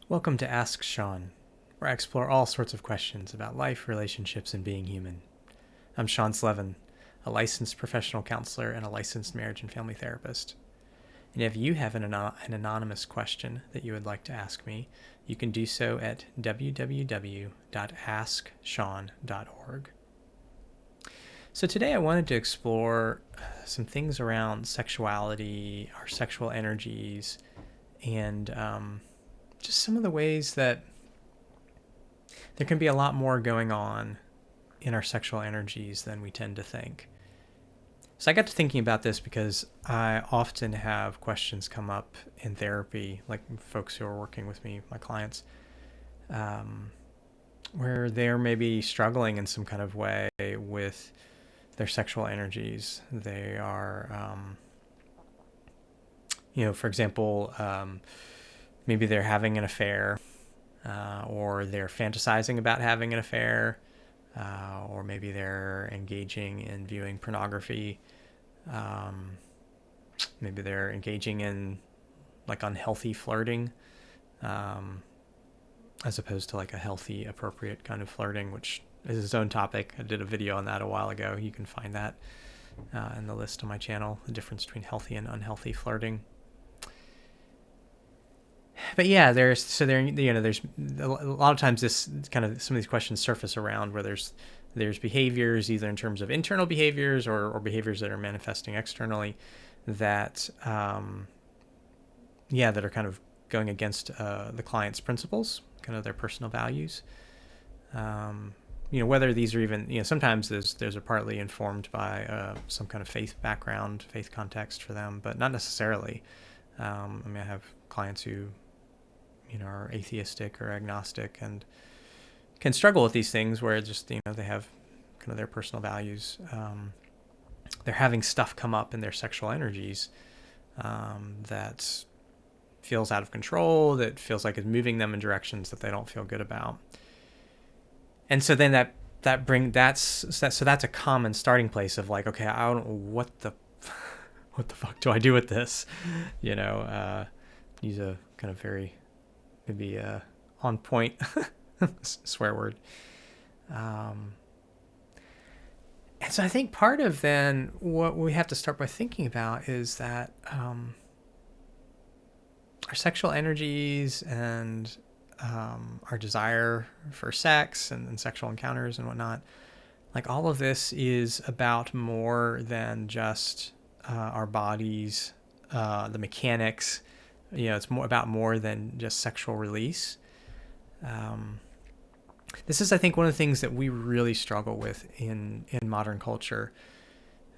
Welcome to Ask Sean, where I explore all sorts of questions about life, relationships, and being human. I'm Sean Slevin, a licensed professional counselor and a licensed marriage and family therapist. And if you have an anonymous question that you would like to ask me, you can do so at www.asksean.org. So today I wanted to explore some things around sexuality, our sexual energies, and just some of the ways that there can be a lot more going on in our sexual energies than we tend to think. So I got to thinking about this because I often have questions come up in therapy, like folks who are working with me, my clients, where they're maybe struggling in some kind of way with their sexual energies. They are, for example, maybe they're having an affair, or they're fantasizing about having an affair, or maybe they're engaging in viewing pornography. Maybe they're engaging in like unhealthy flirting, as opposed to like a healthy, appropriate kind of flirting, which is its own topic. I did a video on that a while ago. You can find that in the list on my channel, the difference between healthy and unhealthy flirting. But yeah, there's a lot of times this kind of some of these questions surface around where there's behaviors either in terms of internal behaviors or behaviors that are manifesting externally that that are kind of going against the client's principles, kind of their personal values. Whether these are even, sometimes those are partly informed by some kind of faith background, faith context for them, but not necessarily. I have clients who are atheistic or agnostic and can struggle with these things where just, they have kind of their personal values. They're having stuff come up in their sexual energies that feels out of control, that feels like it's moving them in directions that they don't feel good about. And so then that's a common starting place of like, okay, I don't know what the fuck do I do with this? Use a kind of very maybe on point swear word. And so I think part of then what we have to start by thinking about is that our sexual energies and our desire for sex and sexual encounters and whatnot, like all of this is about more than just our bodies, the mechanics. It's about more than just sexual release. This is, I think, one of the things that we really struggle with in modern culture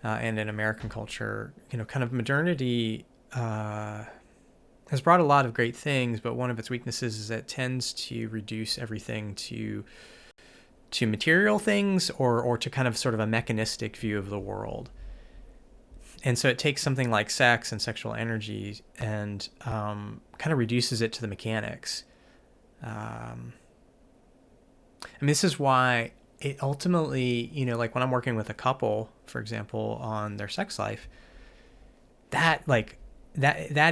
and in American culture. Kind of modernity has brought a lot of great things, but one of its weaknesses is that it tends to reduce everything to material things or to kind of sort of a mechanistic view of the world. And so it takes something like sex and sexual energy and kind of reduces it to the mechanics. This is why it ultimately, like when I'm working with a couple, for example, on their sex life, that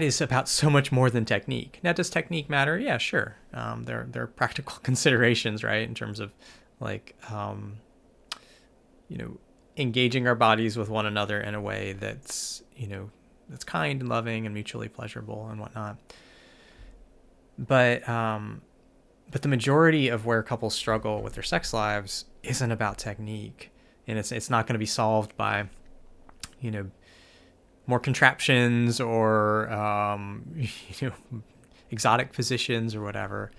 is about so much more than technique. Now, does technique matter? Yeah, sure. There are practical considerations, right, in terms of like, engaging our bodies with one another in a way that's, that's kind and loving and mutually pleasurable and whatnot. But the majority of where couples struggle with their sex lives isn't about technique, and it's not going to be solved by, more contraptions or exotic positions or whatever.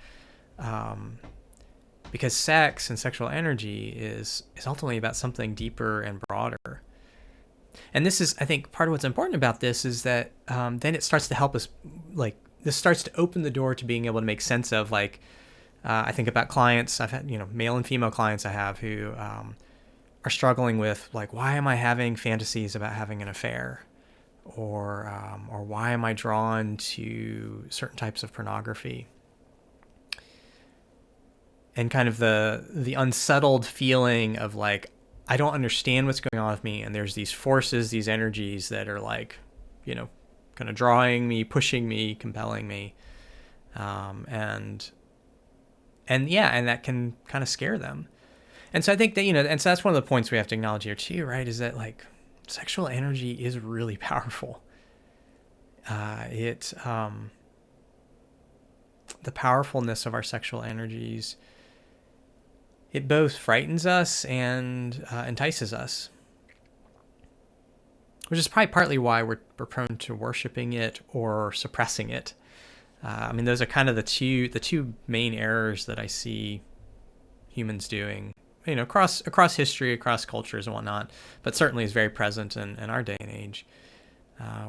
Because sex and sexual energy is ultimately about something deeper and broader. And this is, I think, part of what's important about this is that then it starts to help us, like, this starts to open the door to being able to make sense of, like, I think about clients, I've had, male and female clients I have who are struggling with, like, why am I having fantasies about having an affair? Or why am I drawn to certain types of pornography? And kind of the unsettled feeling of like, I don't understand what's going on with me. And there's these forces, these energies that are like, kind of drawing me, pushing me, compelling me. and and that can kind of scare them. And so I think that, and so that's one of the points we have to acknowledge here too, right? Is that like sexual energy is really powerful. The powerfulness of our sexual energies, it both frightens us and entices us, which is probably partly why we're prone to worshiping it or suppressing it. I mean, those are kind of the two main errors that I see humans doing, across history, across cultures and whatnot, but certainly is very present in our day and age,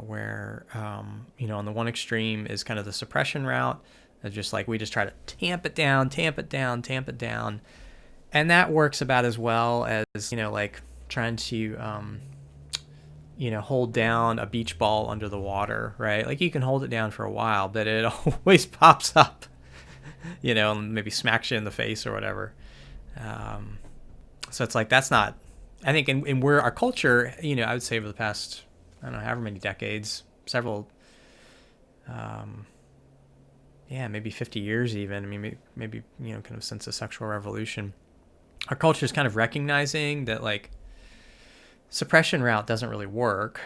where, on the one extreme is kind of the suppression route. It's just like we just try to tamp it down. And that works about as well as, like trying to, hold down a beach ball under the water, right? Like you can hold it down for a while, but it always pops up, and maybe smacks you in the face or whatever. So it's like, that's not, I think in where our culture, I would say over the past, I don't know, however many decades, several, maybe 50 years even. I mean, maybe, kind of since the sexual revolution, our culture is kind of recognizing that like suppression route doesn't really work.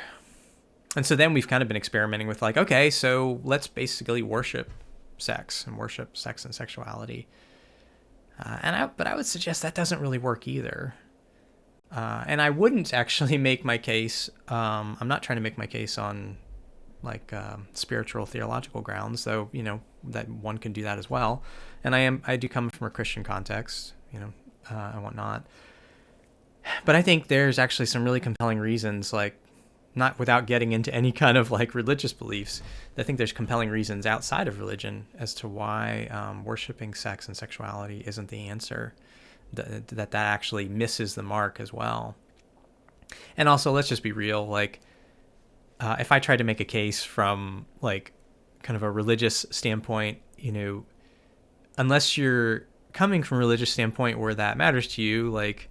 And so then we've kind of been experimenting with like, okay, so let's basically worship sex and sexuality. But I would suggest that doesn't really work either. And I wouldn't actually make my case. I'm not trying to make my case on like spiritual theological grounds, though, that one can do that as well. And I do come from a Christian context, and whatnot. But I think there's actually some really compelling reasons, like not without getting into any kind of like religious beliefs. I think there's compelling reasons outside of religion as to why worshiping sex and sexuality isn't the answer. That actually misses the mark as well. And also, let's just be real. Like, if I tried to make a case from like kind of a religious standpoint, unless you're coming from a religious standpoint where that matters to you, like,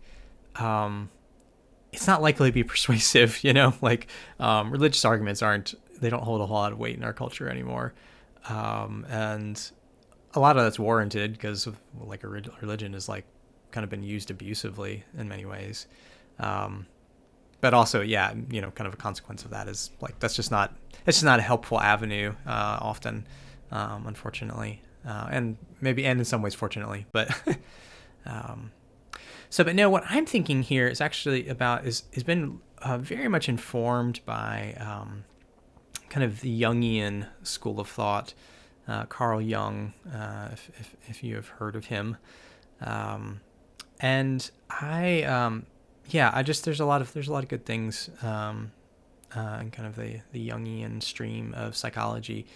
it's not likely to be persuasive, like, religious arguments they don't hold a whole lot of weight in our culture anymore. And a lot of that's warranted because of like a religion is like kind of been used abusively in many ways. But also, kind of a consequence of that is like, it's just not a helpful avenue, often, unfortunately, and in some ways, fortunately, but, but no, what I'm thinking here is actually about has been very much informed by kind of the Jungian school of thought, Carl Jung, if you have heard of him, and there's a lot of good things in kind of the Jungian stream of psychology,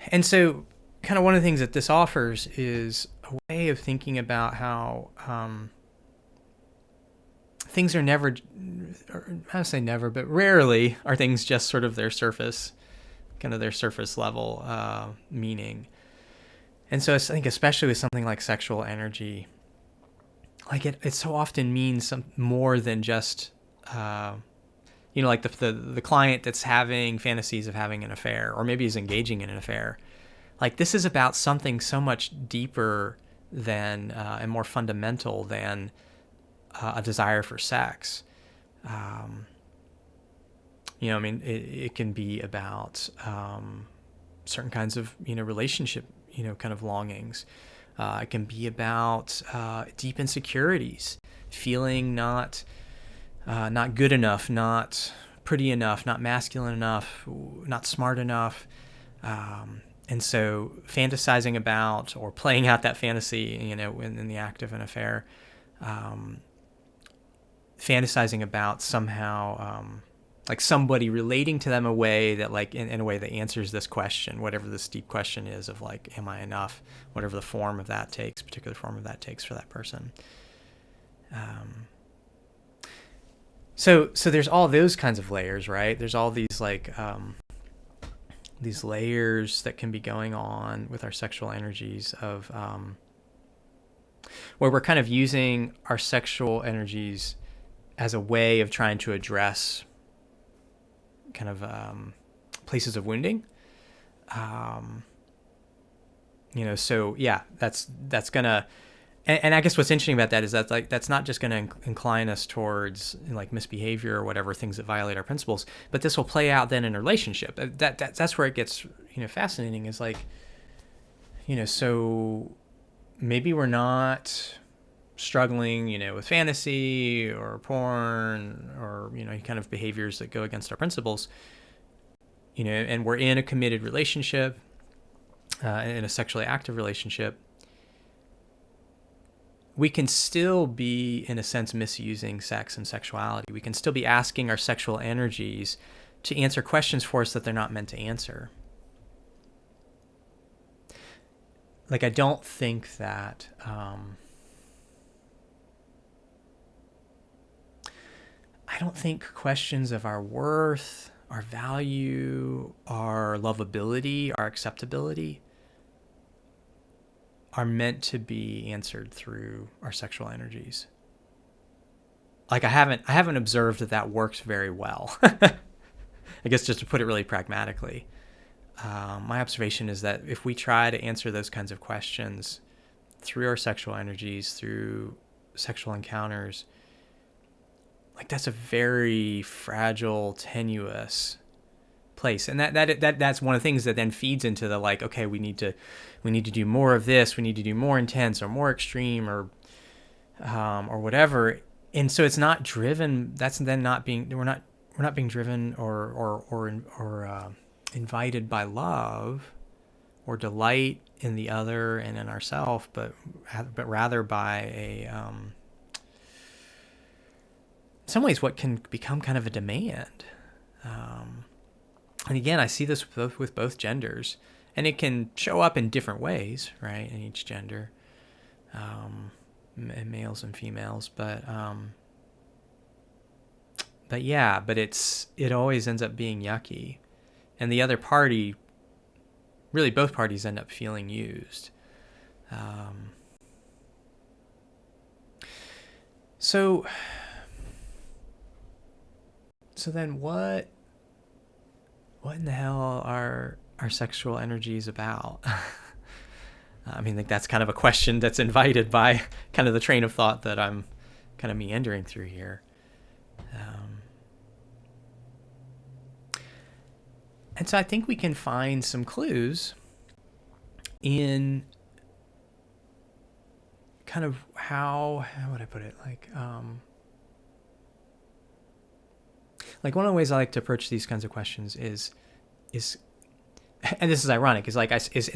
and so kind of one of the things that this offers is a way of thinking about how things are never, or I would say never, but rarely are things just sort of their surface level meaning. And so I think especially with something like sexual energy, like it so often means some more than just, like the client that's having fantasies of having an affair, or maybe is engaging in an affair. Like this is about something so much deeper than and more fundamental than a desire for sex. It can be about certain kinds of, relationship, kind of longings. It can be about deep insecurities, feeling not good enough, not pretty enough, not masculine enough, not smart enough. And so fantasizing about or playing out that fantasy, in the act of an affair, fantasizing about somehow like somebody relating to them a way that like in a way that answers this question, whatever this deep question is of like, am I enough? Whatever the particular form of that takes for that person. So there's all those kinds of layers, right? There's all these like these layers that can be going on with our sexual energies of where we're kind of using our sexual energies as a way of trying to address kind of places of wounding, So yeah, that's gonna, and I guess what's interesting about that is that like that's not just going to incline us towards like misbehavior or whatever, things that violate our principles, but this will play out then in a relationship. That's where it gets fascinating. Is like so maybe we're not struggling with fantasy or porn or kind of behaviors that go against our principles, and we're in a committed relationship, in a sexually active relationship. We can still be, in a sense, misusing sex and sexuality. We can still be asking our sexual energies to answer questions for us that they're not meant to answer. Like, I don't think that questions of our worth, our value, our lovability, our acceptability are meant to be answered through our sexual energies. Like I haven't observed that works very well. I guess just to put it really pragmatically, my observation is that if we try to answer those kinds of questions through our sexual energies, through sexual encounters, like that's a very fragile, tenuous place, and that's one of the things that then feeds into the like, okay, we need to do more of this, we need to do more intense or more extreme or whatever, and so it's not driven. That's then not being we're not being driven or invited by love or delight in the other and in ourself, but rather by a in some ways what can become kind of a demand. And again, I see this with both genders, and it can show up in different ways, right, in each gender, males and females. But it always ends up being yucky, and the other party, really both parties, end up feeling used. So then what in the hell are our sexual energies about? I mean, like that's kind of a question that's invited by kind of the train of thought that I'm kind of meandering through here. And so I think we can find some clues in kind of how would I put it? Like one of the ways I like to approach these kinds of questions is, and this is ironic, is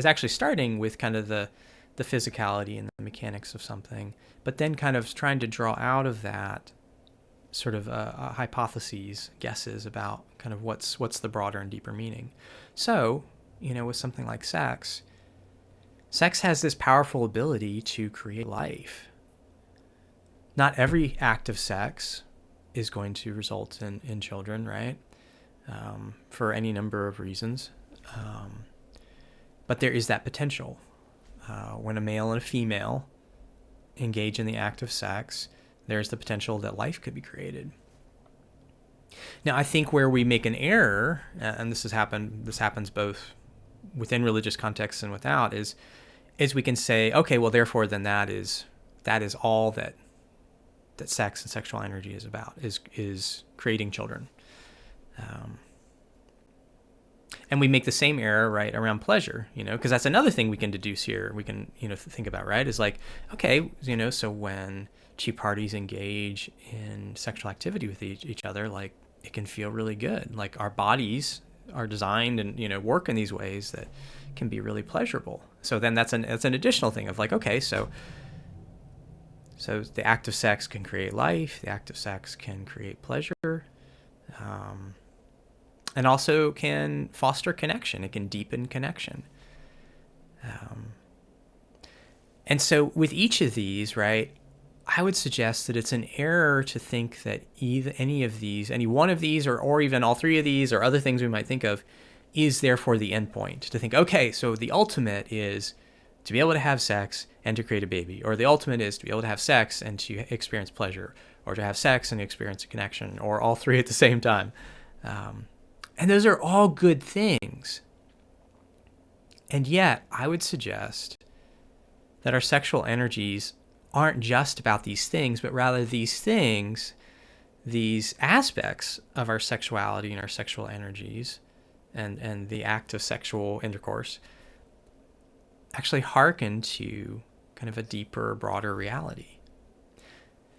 actually starting with kind of the physicality and the mechanics of something, but then kind of trying to draw out of that sort of hypotheses, guesses about kind of what's the broader and deeper meaning. So, with something like sex has this powerful ability to create life. Not every act of sex is going to result in children, right? For any number of reasons. But there is that potential. When a male and a female engage in the act of sex, there's the potential that life could be created. Now, I think where we make an error, and this happens both within religious contexts and without, is we can say, okay, well, therefore, then that is all that sex and sexual energy is about, is creating children. And we make the same error, right, around pleasure, because that's another thing we can deduce here. We can, think about, right, is like, okay, so when two parties engage in sexual activity with each other, like it can feel really good. Like our bodies are designed and, work in these ways that can be really pleasurable. So then that's an additional thing of like, okay, so the act of sex can create life. The act of sex can create pleasure, and also can foster connection. It can deepen connection. And so with each of these, right, I would suggest that it's an error to think that any one of these, or even all three of these, or other things we might think of, is therefore the end point. To think, okay, so the ultimate is to be able to have sex and to create a baby, or the ultimate is to be able to have sex and to experience pleasure, or to have sex and experience a connection, or all three at the same time. And those are all good things. And yet, I would suggest that our sexual energies aren't just about these things, but rather these things, these aspects of our sexuality and our sexual energies and the act of sexual intercourse actually hearken to kind of a deeper, broader reality.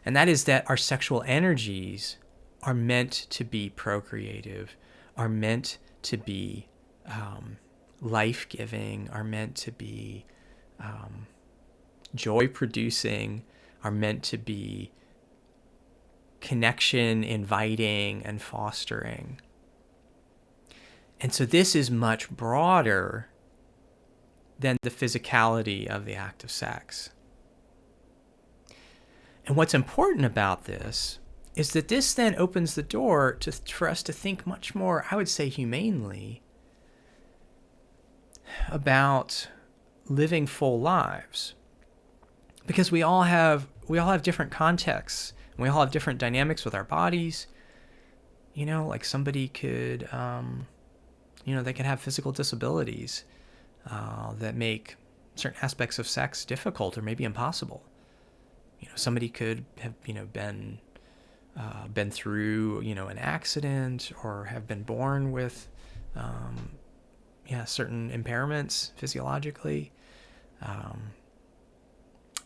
And that is that our sexual energies are meant to be procreative, are meant to be life-giving, are meant to be joy-producing, are meant to be connection, inviting, and fostering. And so this is much broader than the physicality of the act of sex. And what's important about this is that this then opens the door for us to think much more, I would say, humanely about living full lives. Because we all have different contexts, and we all have different dynamics with our bodies. You know, like somebody could, they could have physical disabilities that make certain aspects of sex difficult or maybe impossible. You know, somebody could have, been through, an accident or have been born with, certain impairments physiologically.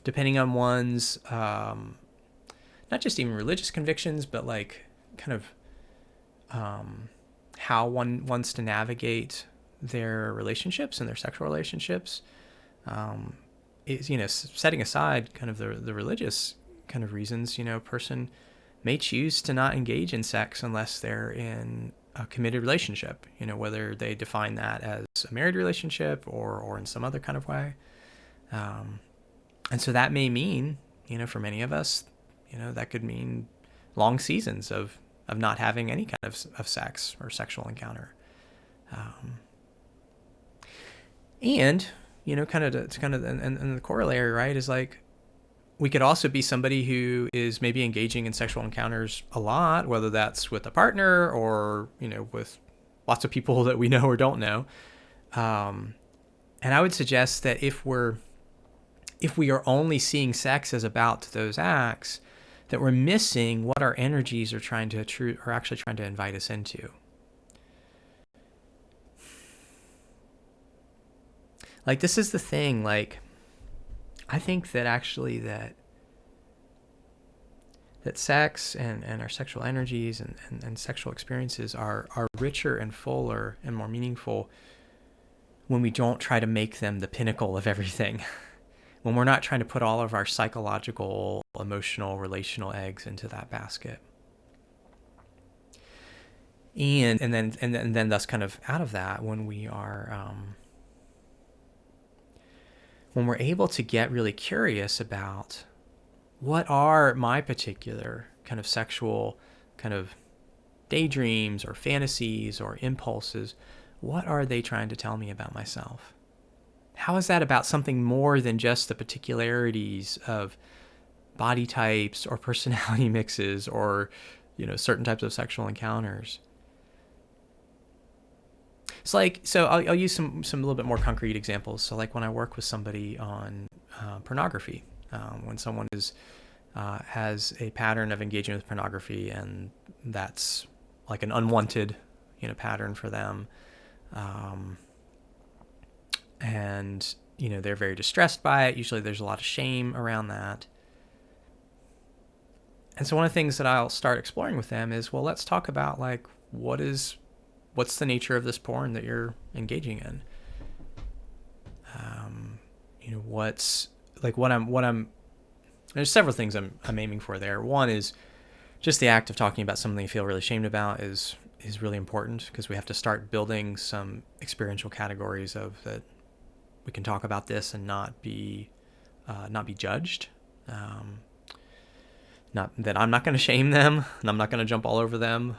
Depending on one's, not just even religious convictions, but like kind of how one wants to navigate their relationships and their sexual relationships, is, setting aside kind of the religious kind of reasons, a person may choose to not engage in sex unless they're in a committed relationship, whether they define that as a married relationship or in some other kind of way. And so that may mean, for many of us, that could mean long seasons of not having any kind of sex or sexual encounter. And the corollary, right, is like, we could also be somebody who is maybe engaging in sexual encounters a lot, whether that's with a partner or, with lots of people that we know or don't know. And I would suggest that if we are only seeing sex as about those acts, that we're missing what our energies are actually trying to invite us into. Like, this is the thing, like, I think that actually that sex and our sexual energies and sexual experiences are richer and fuller and more meaningful when we don't try to make them the pinnacle of everything. When we're not trying to put all of our psychological, emotional, relational eggs into that basket. And then thus kind of out of that, when we are when we're able to get really curious about what are my particular kind of sexual kind of daydreams or fantasies or impulses, what are they trying to tell me about myself? How is that about something more than just the particularities of body types or personality mixes or, certain types of sexual encounters? It's like, so I'll use some a little bit more concrete examples. So like when I work with somebody on pornography, when someone has a pattern of engaging with pornography and that's like an unwanted, pattern for them, and they're very distressed by it. Usually there's a lot of shame around that. And so one of the things that I'll start exploring with them is, well, let's talk about like what's the nature of this porn that you're engaging in? What's like what I'm there's several things I'm aiming for there. One is just the act of talking about something you feel really ashamed about is really important, because we have to start building some experiential categories of that we can talk about this and not be judged. Not that I'm not going to shame them and I'm not going to jump all over them.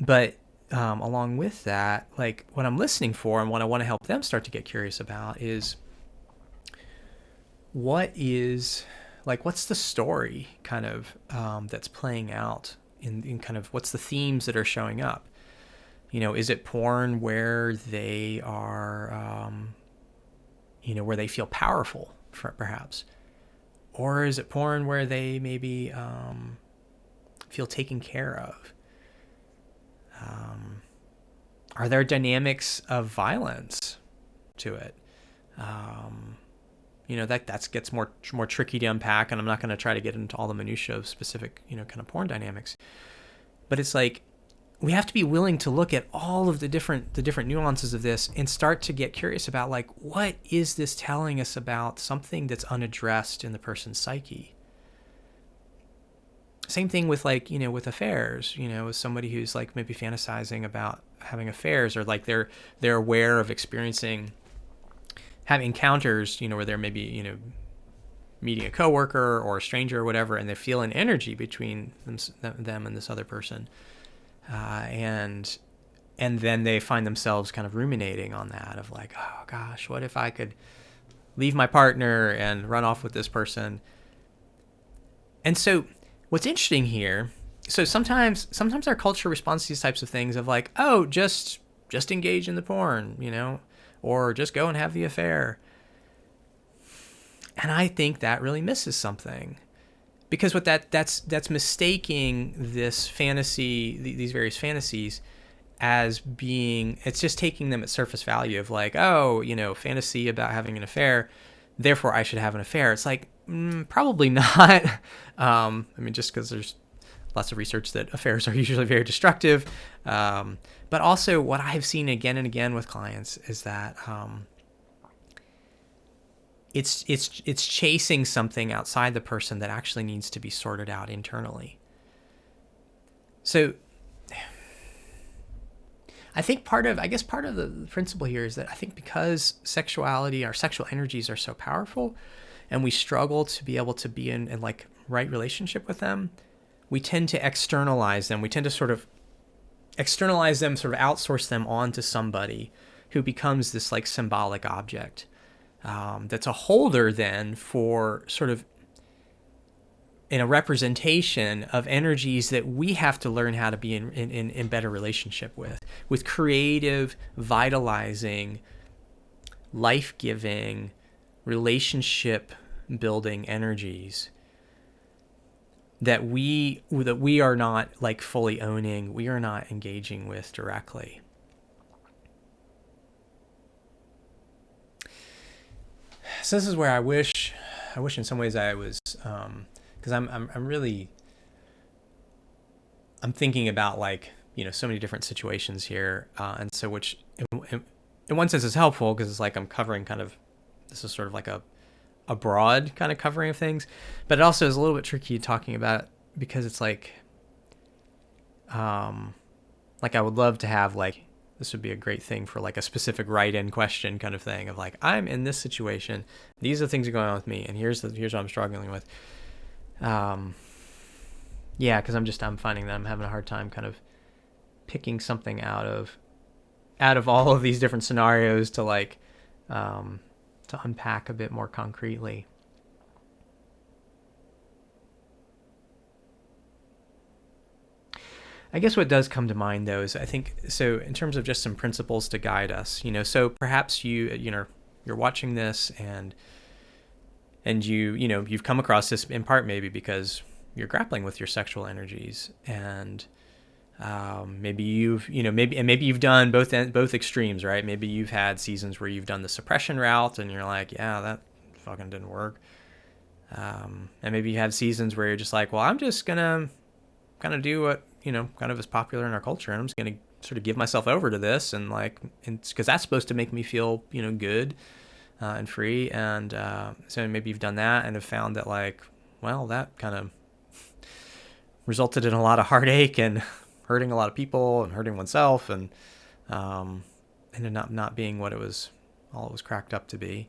But along with that, like what I'm listening for and what I want to help them start to get curious about is what's the story kind of that's playing out in kind of what's the themes that are showing up. Is it porn where they are, where they feel powerful, perhaps? Or is it porn where they maybe feel taken care of? Are there dynamics of violence to it? That gets more tricky to unpack, and I'm not going to try to get into all the minutiae of specific, kind of porn dynamics. But it's like we have to be willing to look at all of the different nuances of this and start to get curious about, like, what is this telling us about something that's unaddressed in the person's psyche? Same thing with, like, with affairs, with somebody who's like maybe fantasizing about having affairs, or like they're aware of having encounters, where they're maybe, meeting a coworker or a stranger or whatever, and they feel an energy between them and this other person. And then they find themselves kind of ruminating on that of like, oh gosh, what if I could leave my partner and run off with this person? And so what's interesting here, so sometimes our culture responds to these types of things of like, oh, just engage in the porn, or just go and have the affair. And I think that really misses something, because what that's mistaking this fantasy, these various fantasies, as being, it's just taking them at surface value of like, oh, fantasy about having an affair, therefore I should have an affair. It's like, probably not. Just because there's lots of research that affairs are usually very destructive. But also what I've seen again and again with clients is that it's chasing something outside the person that actually needs to be sorted out internally. So I think part of the principle here is that I think because sexuality, our sexual energies are so powerful, and we struggle to be able to be in like right relationship with them, we tend to externalize them. We tend to sort of externalize them, sort of outsource them onto somebody who becomes this like symbolic object that's a holder then for sort of in a representation of energies that we have to learn how to be in better relationship with creative, vitalizing, life-giving, relationship building energies that we are not like fully owning, we are not engaging with directly. So this is where I wish in some ways I was, because I'm thinking about like, so many different situations here, and so which in one sense is helpful because it's like I'm covering kind of, this is sort of like a broad kind of covering of things, but it also is a little bit tricky talking about it because it's like I would love to have like, this would be a great thing for like a specific write-in question kind of thing of like, I'm in this situation, these are the things that are going on with me, and here's what I'm struggling with. Because I'm finding that I'm having a hard time kind of picking something out of all of these different scenarios to like to unpack a bit more concretely. I guess what does come to mind though is I think, so in terms of just some principles to guide us, so perhaps you're watching this and you've come across this in part maybe because you're grappling with your sexual energies, and maybe you've done both extremes, right? Maybe you've had seasons where you've done the suppression route and you're like, yeah, that fucking didn't work. And maybe you have seasons where you're just like, well, I'm just gonna kind of do what kind of is popular in our culture, and I'm just gonna sort of give myself over to this, and because that's supposed to make me feel good and free. And so maybe you've done that and have found that like, well, that kind of resulted in a lot of heartache and hurting a lot of people and hurting oneself, and ended up not being what it was cracked up to be.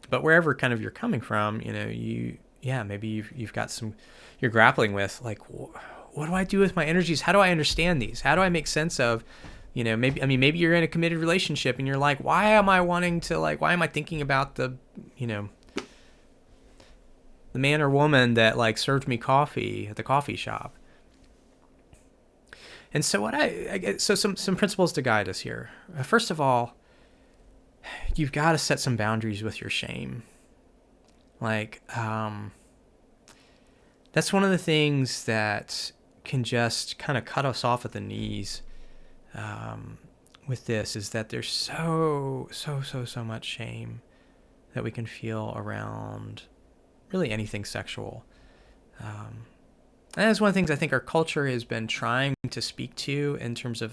But wherever kind of you're coming from, maybe you've got some, you're grappling with like, what do I do with my energies? How do I understand these? How do I make sense of, maybe you're in a committed relationship and you're like, why am I thinking about the man or woman that like served me coffee at the coffee shop? And so so some principles to guide us here. First of all, you've got to set some boundaries with your shame. Like, that's one of the things that can just kind of cut us off at the knees with this, is that there's so much shame that we can feel around really anything sexual. And that's one of the things I think our culture has been trying to speak to in terms of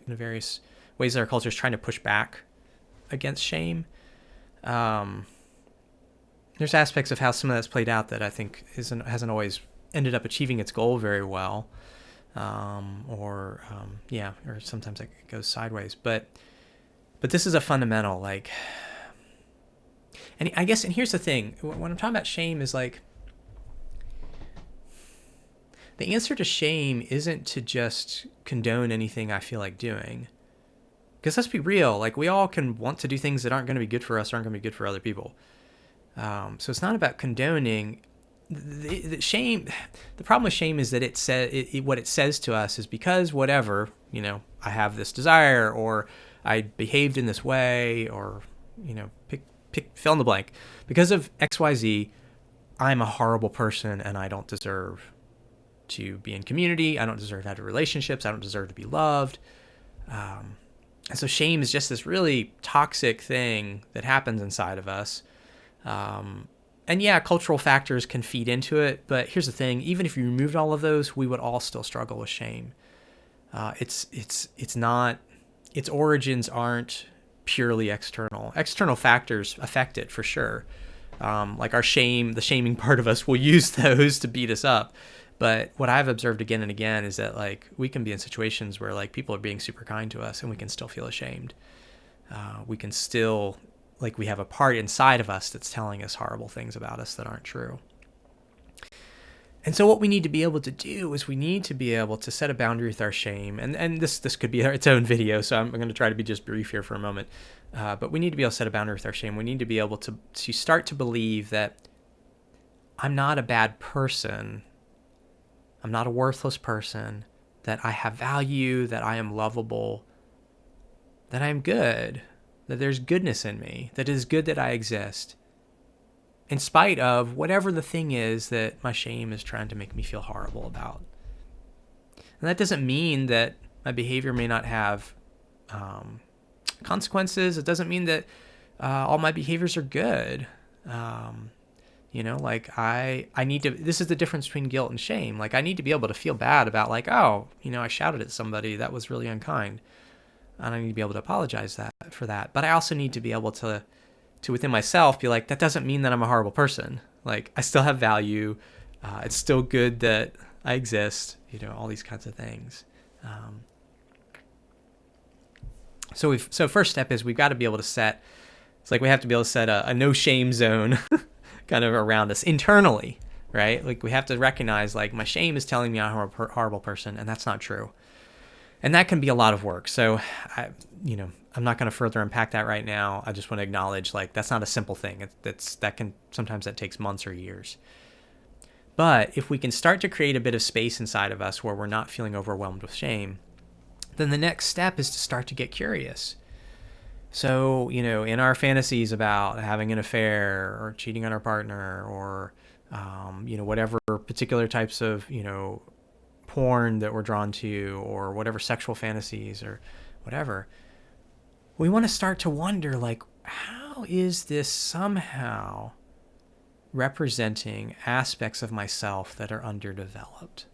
various ways that our culture is trying to push back against shame. There's aspects of how some of that's played out that I think hasn't always ended up achieving its goal very well, or sometimes it goes sideways. But this is a fundamental, like, and I guess, and here's the thing: when I'm talking about shame, is like, the answer to shame isn't to just condone anything I feel like doing. Because let's be real, like, we all can want to do things that aren't going to be good for us, aren't going to be good for other people. So it's not about condoning. The shame, the problem with shame is that what it says to us is, because whatever, I have this desire, or I behaved in this way, or, fill in the blank. Because of XYZ, I'm a horrible person and I don't deserve to be in community. I don't deserve to have relationships. I don't deserve to be loved. And so shame is just this really toxic thing that happens inside of us. And yeah, cultural factors can feed into it, but here's the thing: even if you removed all of those, we would all still struggle with shame. It's not, its origins aren't purely external. External factors affect it for sure. Like our shame, the shaming part of us will use those to beat us up. But what I've observed again and again is that, like, we can be in situations where, like, people are being super kind to us and we can still feel ashamed. We can still, like, we have a part inside of us that's telling us horrible things about us that aren't true. And so what we need to be able to do is we need to be able to set a boundary with our shame. And this could be its own video, so I'm going to try to be just brief here for a moment. But we need to be able to set a boundary with our shame. We need to be able to start to believe that I'm not a bad person. I'm not a worthless person, that I have value, that I am lovable, that I'm good, that there's goodness in me, that it is good that I exist, in spite of whatever the thing is that my shame is trying to make me feel horrible about. And that doesn't mean that my behavior may not have consequences. It doesn't mean that all my behaviors are good. Like I need to, this is the difference between guilt and shame. Like, I need to be able to feel bad about, like, oh, I shouted at somebody, that was really unkind. And I need to be able to apologize for that. But I also need to be able to within myself be like, that doesn't mean that I'm a horrible person. Like, I still have value. It's still good that I exist, all these kinds of things. So first step is we've got to be able to set, it's like we have to be able to set a no shame zone kind of around us internally, right? Like, we have to recognize, like, my shame is telling me I'm a horrible person, and that's not true. And that can be a lot of work. So, I'm not going to further unpack that right now. I just want to acknowledge, like, that's not a simple thing. Sometimes that takes months or years. But if we can start to create a bit of space inside of us where we're not feeling overwhelmed with shame, then the next step is to start to get curious. So, in our fantasies about having an affair or cheating on our partner, or, whatever particular types of, porn that we're drawn to, or whatever sexual fantasies or whatever, we want to start to wonder, like, how is this somehow representing aspects of myself that are underdeveloped?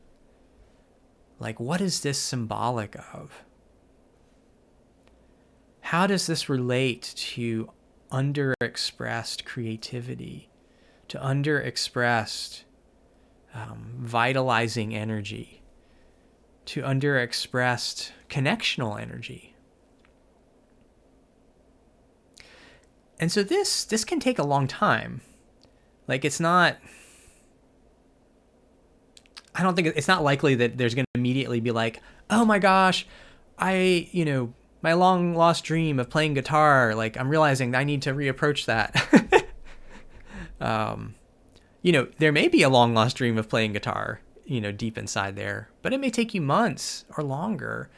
Like, what is this symbolic of? How does this relate to underexpressed creativity, to underexpressed vitalizing energy, to underexpressed connectional energy? And so this can take a long time. Like, it's not likely that there's going to immediately be like, oh my gosh, my long lost dream of playing guitar, like, I'm realizing I need to reapproach that. There may be a long lost dream of playing guitar deep inside there, but it may take you months or longer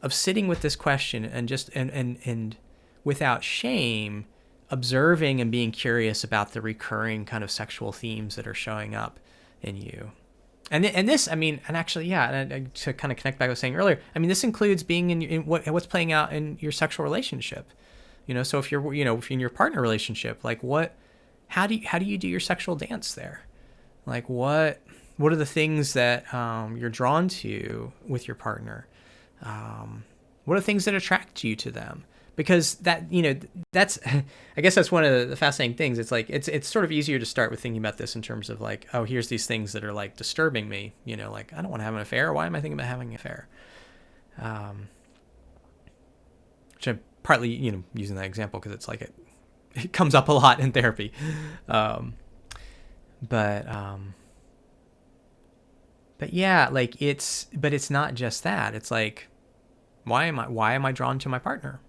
of sitting with this question and just and without shame observing and being curious about the recurring kind of sexual themes that are showing up in you. And this, I mean, and actually, yeah, and to kind of connect back to what I was saying earlier, I mean, this includes being in what's playing out in your sexual relationship. So if you're, if in your partner relationship, like how do you do your sexual dance there? Like what are the things that you're drawn to with your partner? What are the things that attract you to them? Because that's, I guess that's one of the fascinating things. It's like, it's sort of easier to start with thinking about this in terms of like, oh, here's these things that are like disturbing me, like I don't want to have an affair. Why am I thinking about having an affair? Which I'm partly, using that example because it's like, it comes up a lot in therapy. But yeah, like it's not just that. It's like, why am I drawn to my partner?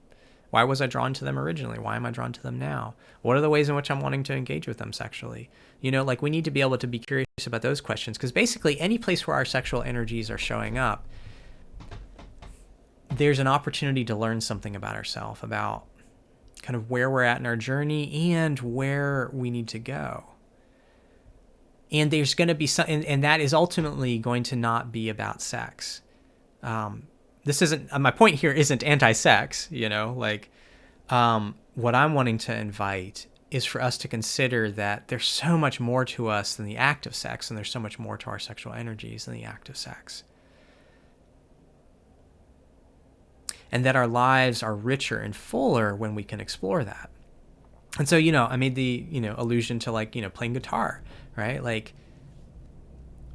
Why was I drawn to them originally? Why am I drawn to them now? What are the ways in which I'm wanting to engage with them sexually? Like we need to be able to be curious about those questions, because basically any place where our sexual energies are showing up, there's an opportunity to learn something about ourselves, about kind of where we're at in our journey and where we need to go. And there's going to be some, and that is ultimately going to not be about sex. This isn't, my point here isn't anti-sex, what I'm wanting to invite is for us to consider that there's so much more to us than the act of sex, and there's so much more to our sexual energies than the act of sex. And that our lives are richer and fuller when we can explore that. And so, I made the, allusion to like, playing guitar, right? Like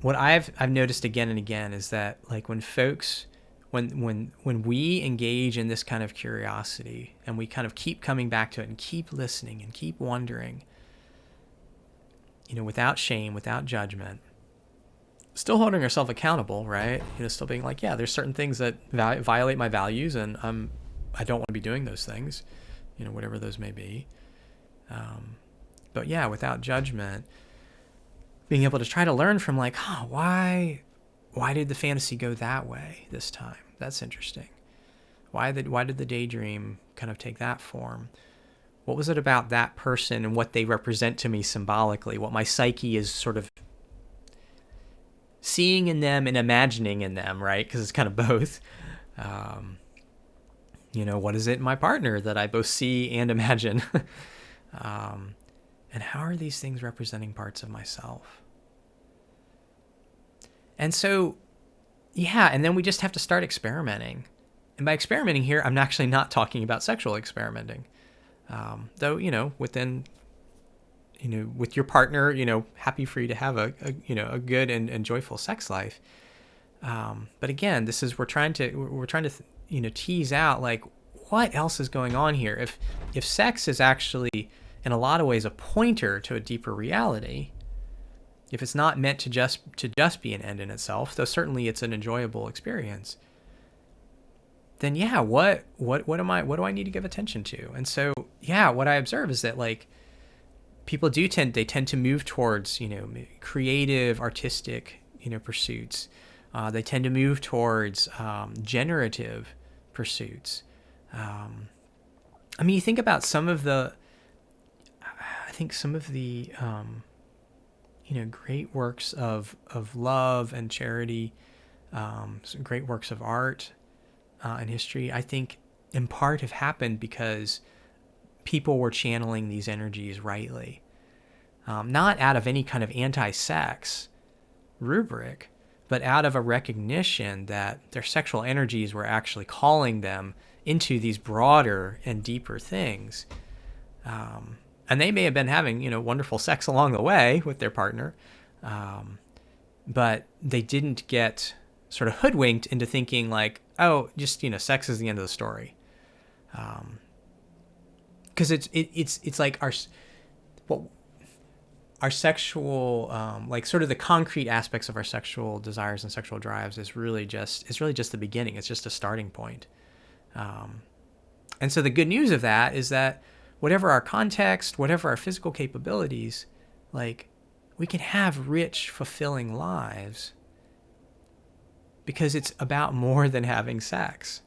what I've noticed again and again is that like when folks, when we engage in this kind of curiosity and we kind of keep coming back to it and keep listening and keep wondering, without shame, without judgment, still holding ourselves accountable, right? Still being like, yeah, there's certain things that violate my values, and I don't want to be doing those things, whatever those may be. But yeah, without judgment, being able to try to learn from like, why did the fantasy go that way this time? That's interesting. Why did the daydream kind of take that form? What was it about that person and what they represent to me symbolically? What my psyche is sort of seeing in them and imagining in them, right? Because it's kind of both. What is it in my partner that I both see and imagine? And how are these things representing parts of myself? And so, yeah, and then we just have to start experimenting. And by experimenting here, I'm actually not talking about sexual experimenting. Though, within, with your partner, happy for you to have a good and joyful sex life. But again, this is, we're trying to tease out like what else is going on here. If sex is actually in a lot of ways a pointer to a deeper reality, if it's not meant to just be an end in itself, though certainly it's an enjoyable experience, then yeah, what do I need to give attention to? And so, yeah, what I observe is that like people tend to move towards, creative, artistic, pursuits. They tend to move towards generative pursuits. You think about some of the great works of love and charity, some great works of art and history, I think in part have happened because people were channeling these energies rightly. Not out of any kind of anti-sex rubric, but out of a recognition that their sexual energies were actually calling them into these broader and deeper things. And they may have been having, wonderful sex along the way with their partner, but they didn't get sort of hoodwinked into thinking like, oh, just, sex is the end of the story. Because it's like our sexual, like sort of the concrete aspects of our sexual desires and sexual drives is really just the beginning. It's just a starting point. And so the good news of that is that whatever our context, whatever our physical capabilities, like we can have rich, fulfilling lives because it's about more than having sex.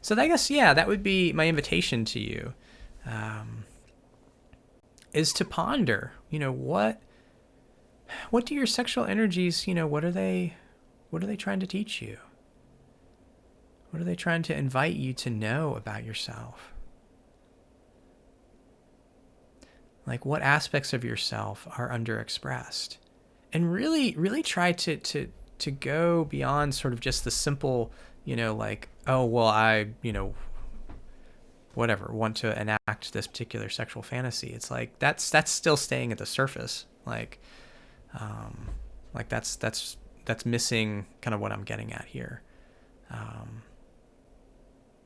So I guess, yeah, that would be my invitation to you, is to ponder, what do your sexual energies, what are they trying to teach you? What are they trying to invite you to know about yourself? Like, what aspects of yourself are underexpressed? And really, really try to go beyond sort of just the simple, like, oh, well, I, whatever, want to enact this particular sexual fantasy. It's like, that's still staying at the surface. Like that's missing kind of what I'm getting at here.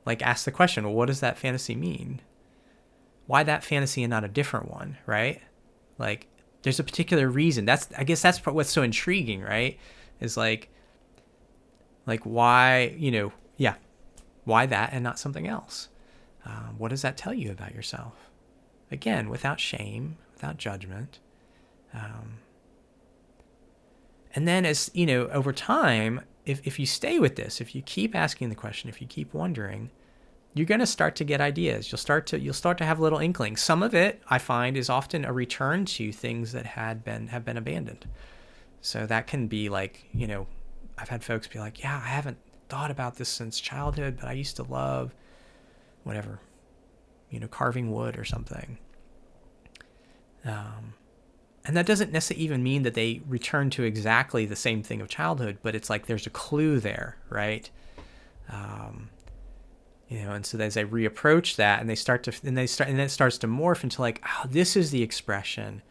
Like, ask the question, well, what does that fantasy mean? Why that fantasy and not a different one, right? Like, there's a particular reason. I guess that's what's so intriguing, right? Is like why, why that and not something else? What does that tell you about yourself? Again, without shame, without judgment. And then as, over time, if you stay with this, if you keep asking the question, if you keep wondering, you're going to start to get ideas. You'll start to have little inklings. Some of it, I find, is often a return to things that have been abandoned. So that can be like, I've had folks be like, yeah, I haven't thought about this since childhood, but I used to love whatever, carving wood or something. And that doesn't necessarily even mean that they return to exactly the same thing of childhood, but it's like there's a clue there, right? And so as they reapproach that, and then it starts to morph into like, oh, this is the expression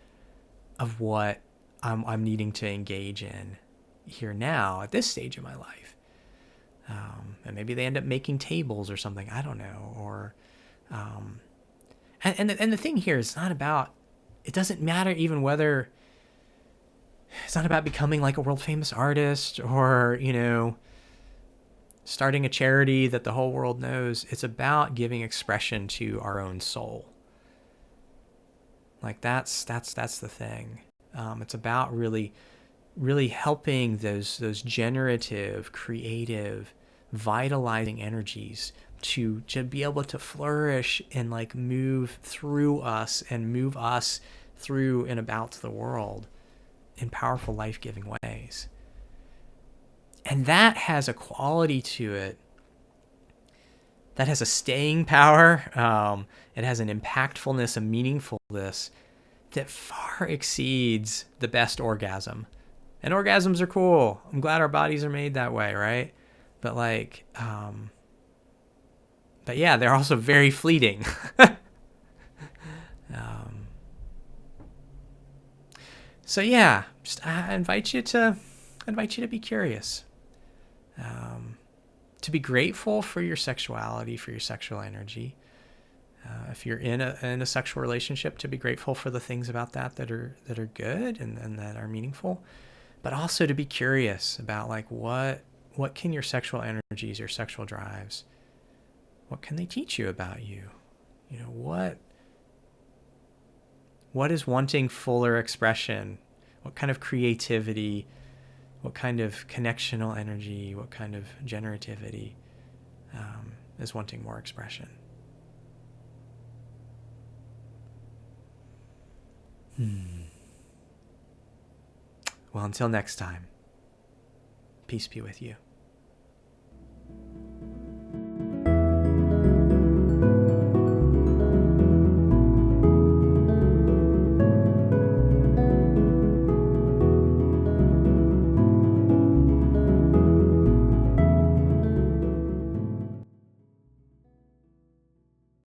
of what I'm needing to engage in here now at this stage of my life. And maybe they end up making tables or something, I don't know. Or, and the thing here is not about, it doesn't matter even whether, it's not about becoming like a world famous artist or, starting a charity that the whole world knows. It's about giving expression to our own soul. Like that's the thing. It's about really, really helping those generative, creative, vitalizing energies to be able to flourish and like move through us and move us through and about the world in powerful, life-giving ways. And that has a quality to it that has a staying power. It has an impactfulness, a meaningfulness that far exceeds the best orgasm. And orgasms are cool. I'm glad our bodies are made that way, right? But like, but yeah, they're also very fleeting. So yeah, just I invite you to be curious, to be grateful for your sexuality, for your sexual energy. If you're in a sexual relationship, to be grateful for the things about that are good and that are meaningful, but also to be curious about like what can your sexual energies, your sexual drives, what can they teach you about you? What is wanting fuller expression? What kind of creativity? What kind of connectional energy? What kind of generativity is wanting more expression? Well, until next time, peace be with you.